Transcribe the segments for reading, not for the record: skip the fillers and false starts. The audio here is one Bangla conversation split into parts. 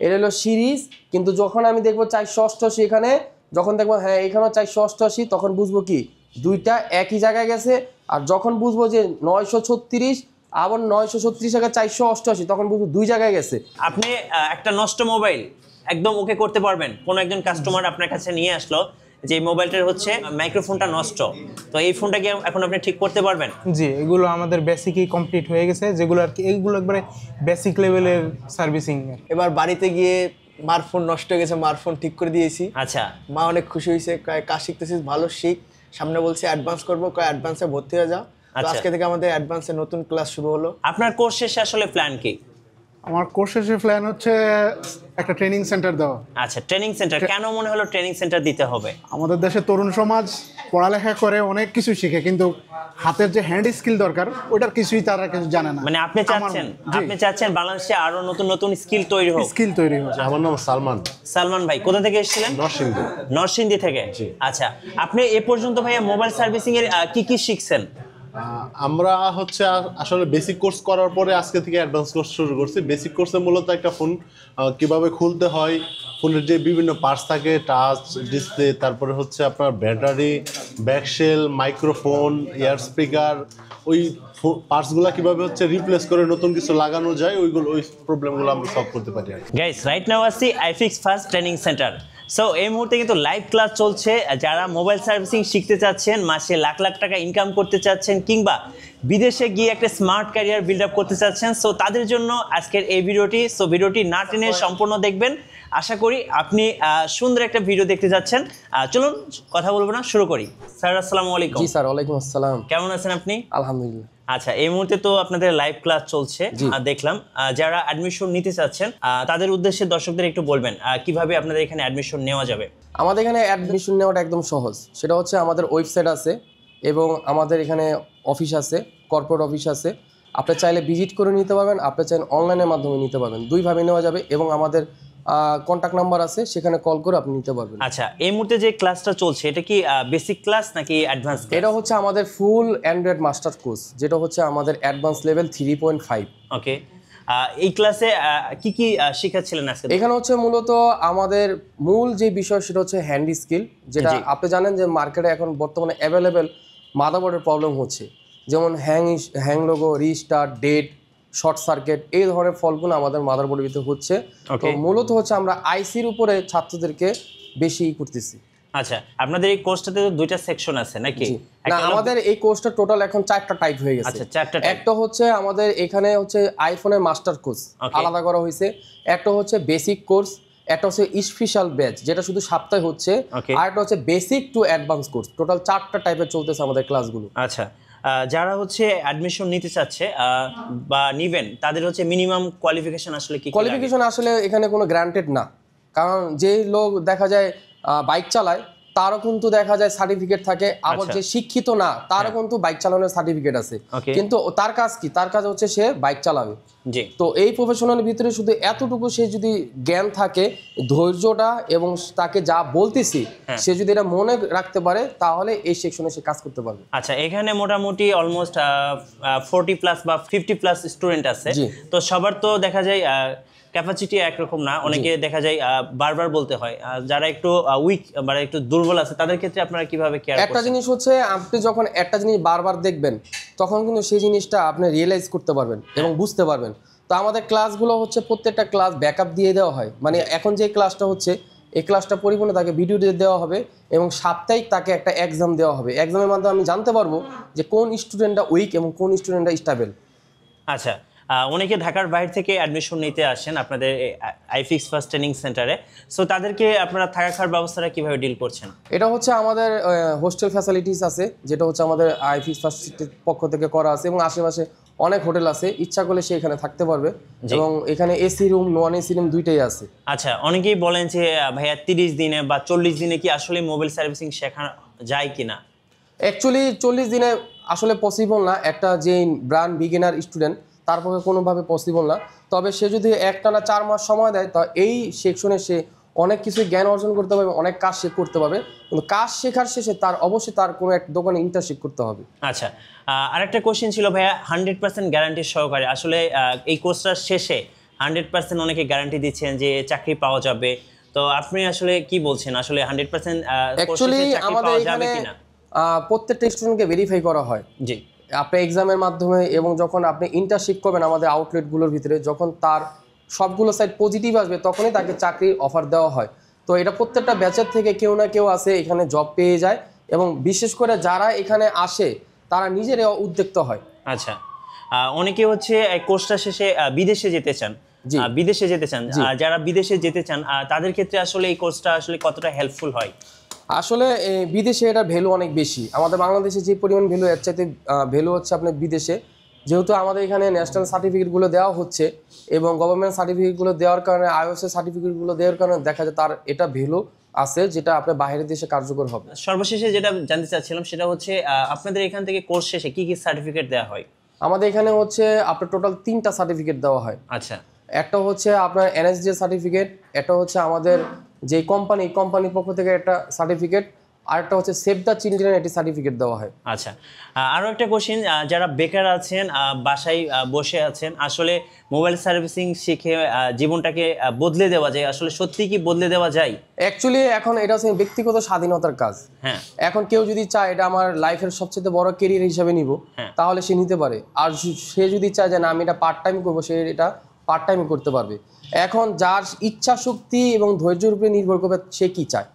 এটা হলো সিরিজ, কিন্তু যখন আমি দেখবো 488 এখানে, যখন দেখবো হ্যাঁ এখানেও 488, তখন বুঝবো কি দুইটা একই জায়গায় গেছে। আর যখন বুঝবো যে 936 আবার 936 জায়গায় 488, তখন বুঝবো দুই জায়গায় গেছে। আপনি একটা নষ্ট মোবাইল একদম ওকে করতে পারবেন। কোন একজন কাস্টমার আপনার কাছে নিয়ে আসলো যে মোবাইলটার হচ্ছে মাইক্রোফোনটা নষ্ট, তো এই ফোনটা কি এখন আপনি ঠিক করতে পারবেন? জি, এগুলো আমাদের বেসিকই কমপ্লিট হয়ে গেছে, যেগুলো আর কি এইগুলো একবারে বেসিক লেভেলের সার্ভিসিং। এবার বাড়িতে গিয়ে মার ফোন নষ্ট হয়ে গেছে, মার ফোন ঠিক করে দিয়েছি। আচ্ছা, মা অনেক খুশি হয়েছে, কাজ শিখতেছিস ভালো শিখ, সামনে বলছে অ্যাডভান্স করবো, অ্যাডভান্সে ভর্তি হয়ে যা। আজকে থেকে আমাদের অ্যাডভান্সে নতুন ক্লাস শুরু হলো। আপনার কোর্স শেষে আসলে প্ল্যান কি? আমার কোর্স শেষে প্ল্যান হচ্ছে একটা ট্রেনিং সেন্টার দেওয়া। আচ্ছা, ট্রেনিং সেন্টার কেন মনে হলো ট্রেনিং সেন্টার দিতে হবে? আমাদের দেশে তরুণ সমাজ পড়ালেখা করে অনেক কিছু শিখে, কিন্তু হাতের যে হ্যান্ড স্কিল দরকার ওটার কিছুই তারা কিছু জানে না। মানে আপনি চাচ্ছেন বাংলাদেশে আরো নতুন নতুন স্কিল তৈরি হোক। স্কিল তৈরি হচ্ছে। আমার নাম সালমান। সালমান ভাই কোথা থেকে এসেছিলেন? নরসিংদী থেকে। আচ্ছা, আপনি এ পর্যন্ত ভাইয়া মোবাইল সার্ভিসিং এর কি কি শিখছেন? আমরা হচ্ছে আসলে বেসিক কোর্স করার পরে আজকে থেকে অ্যাডভান্স কোর্স শুরু করছি। বেসিক কোর্সে মূলত একটা ফোন কিভাবে খুলতে হয়, ফোনের যে বিভিন্ন পার্টস থাকে, টাচ, ডিসপ্লে, তারপরে হচ্ছে আপনার battery, back shell, microphone, air speaker, ওই পার্টসগুলো কিভাবে হচ্ছে রিপ্লেস করে নতুন কিছু লাগানো যায়, ওই প্রবলেমগুলো আমরা সলভ করতে পারি। গাইস, রাইট নাও আসি iFix first training centre. So এই মুহূর্তে কিন্তু লাইভ ক্লাস চলছে। যারা মোবাইল সার্ভিসিং শিখতে চাচ্ছেন, মাসে লাখ লাখ টাকা ইনকাম করতে চাচ্ছেন, কিংবা বিদেশে গিয়ে একটা স্মার্ট ক্যারিয়ার বিল্ড আপ করতে চাচ্ছেন, সো তাদের জন্য আজকের এই ভিডিওটি। সো ভিডিওটি না টেনে সম্পূর্ণ দেখবেন। আশা করি আপনি সুন্দর একটা ভিডিও দেখতে যাচ্ছেন। চলুন কথা বলবো না, শুরু করি। স্যার আসসালামু আলাইকুম। জি স্যার, ওয়ালাইকুম আসসালাম। কেমন আছেন আপনি? আলহামদুলিল্লাহ। আচ্ছা, এই মুহূর্তে তো আপনাদের লাইভ ক্লাস চলছে দেখলাম। যারা অ্যাডমিশন নিতে চাচ্ছেন তাদের উদ্দেশ্যে দর্শকদের একটু বলবেন কিভাবে আপনাদের এখানে অ্যাডমিশন নেওয়া যাবে। আমাদের এখানে অ্যাডমিশন নেওয়াটা একদম সহজ। সেটা হচ্ছে আমাদের ওয়েবসাইট আছে এবং আমাদের এখানে অফিস আছে, কর্পোরেট অফিস আছে। আপনি চাইলে ভিজিট করে নিতে পারবেন, আপনি চাইলে অনলাইনের মাধ্যমে নিতে পারবেন, দুইভাবে নেওয়া যাবে। এবং আমাদের কন্ট্যাক্ট নাম্বার আছে, সেখানে কল করে আপনি নিতে পারবেন। আচ্ছা, এই মুহূর্তে যে ক্লাসটা চলছে এটা কি বেসিক ক্লাস নাকি অ্যাডভান্স? এটা হচ্ছে আমাদের ফুল অ্যান্ড্রয়েড মাস্টার কোর্স, যেটা হচ্ছে আমাদের অ্যাডভান্স লেভেল 3.5। ওকে, এই ক্লাসে কি কি শেখাচ্ছিলেন আজকে? এখানে হচ্ছে মূলত আমাদের মূল যে বিষয় সেটা হচ্ছে হ্যান্ড স্কিল, যেটা আপনি জানেন যে মার্কেটে এখন বর্তমানে অ্যাভেলেবেল মাদারবোর্ডের প্রবলেম হচ্ছে, যেমন hang logo, restart, dead, short circuit, এই ধরনের ফলগুলো আমাদের মাদারবোর্ডের ভিতরে হচ্ছে। তো মূলত হচ্ছে আমরা আইসির উপরে ছাত্রদেরকে বেশি করতেছি। আচ্ছা, আপনাদের এই কোর্সটাতে তো দুইটা সেকশন আছে নাকি? না, আমাদের এই কোর্সটা টোটাল এখন 4টা টাইপ হয়ে গেছে। আচ্ছা, 4টা। একটা হচ্ছে আমাদের এখানে হচ্ছে আইফোনের মাস্টার কোর্স আলাদা করা হয়েছে, একটা হচ্ছে বেসিক কোর্স, একটা হচ্ছে স্পেশাল ব্যাচ যেটা শুধু সপ্তাহে হচ্ছে, আর একটা হচ্ছে basic to advance course. Total 4টা টাইপের চলতেছে আমাদের ক্লাসগুলো। আচ্ছা, যারা হচ্ছে অ্যাডমিশন নিতে চাচ্ছে বা নিবেন, তাদের হচ্ছে মিনিমাম কোয়ালিফিকেশন আসলে কি? কোয়ালিফিকেশন আসলে এখানে কোনো গ্রান্টেড না, কারণ যে লোক দেখা যায় বাইক চালায় তারও কিন্তু দেখা যায় সার্টিফিকেট থাকে, আবার যে শিক্ষিত না তারও কিন্তু বাইক চালানোর সার্টিফিকেট আছে, কিন্তু তার কাজ কি? তার কাজ হচ্ছে সে বাইক চালাবে। তো এই প্রফেশনের ভিতরে শুধু এতটুকু সে যদি জ্ঞান থাকে, ধৈর্যটা এবং তাকে যা বলতেছি সে যদি এটা মনে রাখতে পারে, তাহলে এই সেকশনে সে কাজ করতে পারবে। আচ্ছা, এখানে মোটামুটি অলমোস্ট 40 প্লাস বা 50 প্লাস স্টুডেন্ট আছে। তো সবার তো দেখা যায় ক্যাপাসিটি একরকম না, অনেকে দেখা যায় বারবার বলতে হয়। যারা একটু উইক বা একটু দুর্বল আছে তাদের ক্ষেত্রে আপনারা কিভাবে কেয়ার করছেন? একটা জিনিস হচ্ছে, আপনি যখন একটা জিনিস বারবার দেখবেন তখন কিন্তু সেই জিনিসটা আপনি রিয়েলাইজ করতে পারবেন এবং বুঝতে পারবেন। তো আমাদের ক্লাসগুলো হচ্ছে প্রত্যেকটা ক্লাস ব্যাকআপ দিয়ে দেওয়া হয়। মানে এখন যে ক্লাসটা হচ্ছে এই ক্লাসটা পরিপূর্ণ তাকে ভিডিও দিয়ে দেওয়া হবে এবং সাপ্তাহিক তাকে একটা এক্সাম দেওয়া হবে। এক্সামের মাধ্যমে আমি জানতে পারবো যে কোন স্টুডেন্টটা উইক এবং কোন স্টুডেন্টটা স্টেবল। আচ্ছা, অনেকে ঢাকার বাইরে থেকে অ্যাডমিশন নিতে আসেন আপনাদের আইফিক্স ফার্স্ট ট্রেনিং সেন্টারে। সো তাদেরকে আপনারা থাকা খাওয়ার ব্যবস্থাটা কিভাবে ডিল করছেন? এটা হচ্ছে আমাদের হোস্টেল ফ্যাসিলিটিস আছে, যেটা হচ্ছে আমাদের আইফিক্স ফার্স্টের পক্ষ থেকে করা আছে, এবং আশেপাশে অনেক হোটেল আছে, ইচ্ছা করলে সে এখানে থাকতে পারবে। এবং এখানে AC room, non AC room দুইটাই আছে। আচ্ছা, অনেকেই বলেন যে ভাইয়া 30 দিনে বা 40 দিনে কি আসলে মোবাইল সার্ভিসিং শেখা যায় কিনা? অ্যাকচুয়ালি 40 দিনে আসলে পসিবল না, একটা যে ব্র্যান্ড বিগিনার স্টুডেন্ট তার পক্ষে কোনোভাবে পসিবল না। তবে সে যদি একটানা 4 মাস সময় দেয়, তা এই সেকশনে সে অনেক কিছু জ্ঞান অর্জন করতে পারবে, অনেক কাজ সে করতে পারবে। কিন্তু কাজ শেখার শেষে তার অবশ্যই তার কোনো এক দোকানে ইন্টার্নশিপ করতে হবে। আচ্ছা, আরেকটা কোশ্চেন ছিল ভাইয়া, 100% গ্যারান্টি সহকারে আসলে এই কোর্সটার শেষে 100% অনেকে গ্যারান্টি দিচ্ছেন যে চাকরি পাওয়া যাবে, তো আপনি আসলে কি বলছেন, আসলে 100% অ্যাকচুয়ালি আমাদের এখানে প্রত্যেকটা স্টুডেন্টকে ভেরিফাই করা হয়। জি, আপনি এক্সামের মাধ্যমে এবং যখন আপনি ইন্টার্নশিপ করবেন আমাদের আউটলেটগুলোর ভিতরে, যখন তার সবগুলো সাইড পজিটিভ আসবে তখনই তাকে চাকরির অফার দেওয়া হয়। তো এটা প্রত্যেকটা ব্যাচের থেকে কেউ না কেউ আসে এখানে জব পেয়ে যায়, এবং বিশেষ করে যারা এখানে আসে তারা নিজেরাই উদ্যোক্তা হয়। আচ্ছা, অনেকে হচ্ছে এই কোর্সটা শেষে বিদেশে যেতে চান, বিদেশে যেতে চান, যারা বিদেশে যেতে চান তাদের ক্ষেত্রে আসলে এই কোর্সটা আসলে কতটা হেল্পফুল হয়? আসলে বিদেশে এটা ভ্যালু অনেক বেশি, আমাদের বাংলাদেশে যে পরিমাণ ভ্যালু এর চাইতে ভ্যালু হচ্ছে আপনার বিদেশে। যেহেতু আমাদের এখানে ন্যাশনাল সার্টিফিকেটগুলো দেওয়া হচ্ছে এবং গভর্নমেন্ট সার্টিফিকেটগুলো দেওয়ার কারণে, আইওএসএ সার্টিফিকেটগুলো দেওয়ার কারণে দেখা যায় তার এটা ভ্যালু আছে, যেটা আপনার বাইরের দেশে কার্যকর হবে। সর্বশেষে যেটা জানতে চাচ্ছিলাম সেটা হচ্ছে আপনাদের এখান থেকে কোর্স শেষে কি কি সার্টিফিকেট দেওয়া হয়? আমাদের এখানে হচ্ছে আপনার টোটাল 3টা সার্টিফিকেট দেওয়া হয়। আচ্ছা, একটা হচ্ছে আপনার এনএসডি সার্টিফিকেট, একটা হচ্ছে আমাদের যে কোম্পানির পক্ষ থেকে একটা সার্টিফিকেট, আর একটা হচ্ছে সেভ দ্য চিলড্রেন একটি সার্টিফিকেট দেওয়া হয়। আচ্ছা, আরও একটা কোশ্চেন, যারা বেকার আছেন, বাসায় বসে আছেন, আসলে মোবাইল সার্ভিসিং শিখে জীবনটাকে বদলে দেওয়া যায়, আসলে সত্যি কি বদলে দেওয়া যায়? অ্যাকচুয়ালি এখন এটা হচ্ছে ব্যক্তিগত স্বাধীনতার কাজ। হ্যাঁ, এখন কেউ যদি চায় এটা আমার লাইফের সবচেয়ে বড় কেরিয়ার হিসেবে নিব, তাহলে সে নিতে পারে। আর সে যদি চায় যে না আমি এটা পার্ট টাইম করবো, সে এটা পার্ট টাইমে করতে পারবে। এখন যার ইচ্ছা শক্তি এবং ধৈর্যের উপরে নির্ভর করবে সে কি চায়।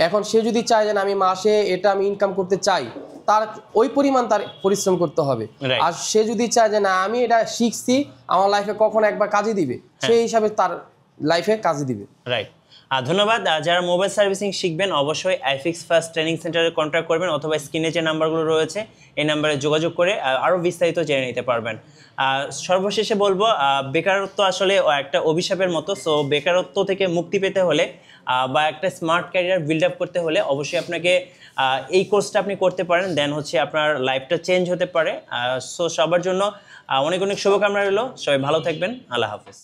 এখন সে যদি চায় যে আমি মাসে এটা আমি ইনকাম করতে চাই, তার ওই পরিমাণ তার পরিশ্রম করতে হবে। আর সে যদি চায় যে না আমি এটা শিখছি আমার লাইফে কখন একবার কাজে দিবে, সেই হিসাবে তার লাইফে কাজে দিবে। রাইট, ধন্যবাদ। যারা মোবাইল সার্ভিসিং শিখবেন অবশ্যই আইফিক্স ফার্স্ট ট্রেনিং সেন্টারে কন্ট্যাক্ট করবেন, অথবা স্ক্রিনে যে নাম্বারগুলো রয়েছে এই নাম্বারে যোগাযোগ করে আরও বিস্তারিত জেনে নিতে পারবেন। সর্বশেষে বলবো, বেকারত্ব আসলে একটা অভিশাপের মতো। সো বেকারত্ব থেকে মুক্তি পেতে হলে বা একটা স্মার্ট ক্যারিয়ার বিল্ড আপ করতে হলে অবশ্যই আপনাকে এই কোর্সটা আপনি করতে পারেন, দেন হচ্ছে আপনার লাইফটা চেঞ্জ হতে পারে। সো সবার জন্য অনেক অনেক শুভকামনা রইল, সবাই ভালো থাকবেন, আল্লাহ হাফেজ।